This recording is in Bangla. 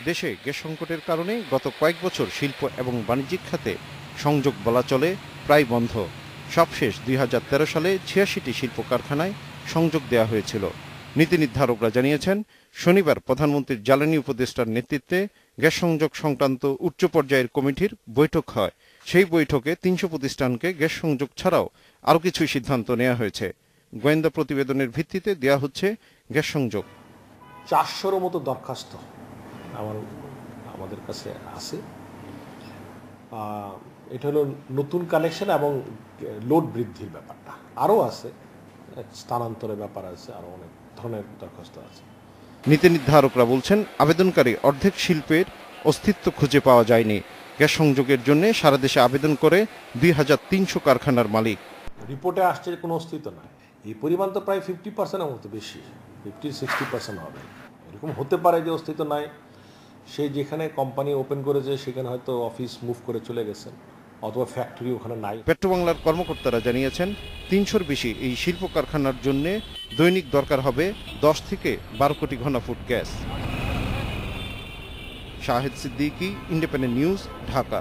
দেশে গ্যাস সংকটের কারণে গত কয়েক বছর শিল্প এবং বাণিজ্যিক খাতে সংযোগ বলা চলে প্রায় বন্ধ। সবশেষ 2013 সালে 86টি শিল্প কারখানায় সংযোগ দেওয়া হয়েছিল। নীতি নির্ধারকরা জানিয়েছেন, শনিবার প্রধানমন্ত্রীর জ্বালানি উপদেষ্টার নেতৃত্বে গ্যাস সংযোগ সংক্রান্ত উচ্চ পর্যায়ের কমিটির বৈঠক হয়। সেই বৈঠকে 300 প্রতিষ্ঠানকে গ্যাস সংযোগ ছাড়াও আরও কিছু সিদ্ধান্ত নেওয়া হয়েছে। গোয়েন্দা প্রতিবেদনের ভিত্তিতে দেওয়া হচ্ছে গ্যাস সংযোগ। 400-এর মতো দরখাস্ত আমাদের কাছে আছে। এটা হলো নতুন কানেকশন এবং লোড বৃদ্ধির ব্যাপারটা। আরও আছে, স্থানান্তরের ব্যাপার আছে, আরও অনেক ধরনের দরখাস্ত আছে। নীতি নির্ধারকরা বলছেন, আবেদনকারী অর্ধেক শিল্পের অস্তিত্ব খুঁজে পাওয়া যায়নি। গ্যাস সংযোগের জন্য সারা দেশে আবেদন করে 2300 কারখানার মালিক। রিপোর্টে আসছে কোনো অস্তিত্ব নাই। এই পরিমাণ তো প্রায় 50%-এর মতো বেশি, 50-60% হবে। এরকম হতে পারে যে অস্তিত্ব নাই, সেই যেখানে কোম্পানি ওপেন করেছে সেখানে হয়তো অফিস মুভ করে চলে গেছেন, অথবা ফ্যাক্টরি ওখানে নাই। পেট্রোবাংলার কর্মকর্তারা জানিয়েছেন, 300-র বেশি এই শিল্প কারখানার জন্য দৈনিক দরকার হবে 10 থেকে 12 কোটি ঘনফুট gas. Shahed Siddiqui, independent news, Dhaka.